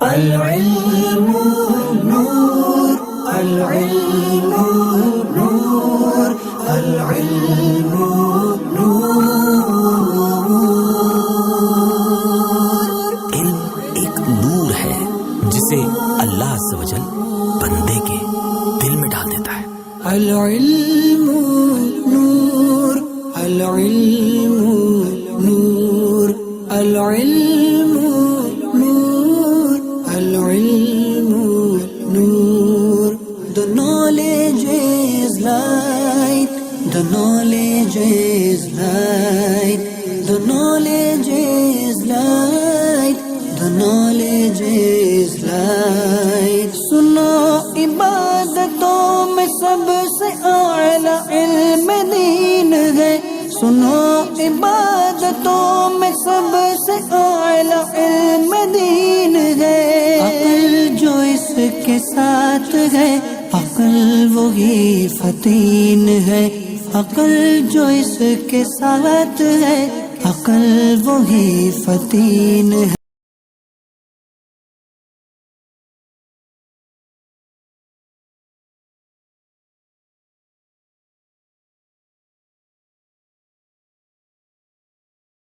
العلم نور، العلم نور، العلم نور۔ علم ایک نور ہے جسے اللہ عز و جل بندے کے دل میں ڈال دیتا ہے۔ العلم نور، العلم نور، العلم نور، العلم نور۔ The knowledge is light، the knowledge is light، the knowledge is light، the knowledge is light۔ سنو عبادتوں میں سب سے اعلیٰ علم دین ہے، سنو عبادتوں میں سب سے اعلیٰ علم دین ہے۔ عقل جو اس کے ساتھ ہے، عقل وہی فتین ہے، عقل جو اس کے ساتھ ہے، عقل وہی فتین ہے۔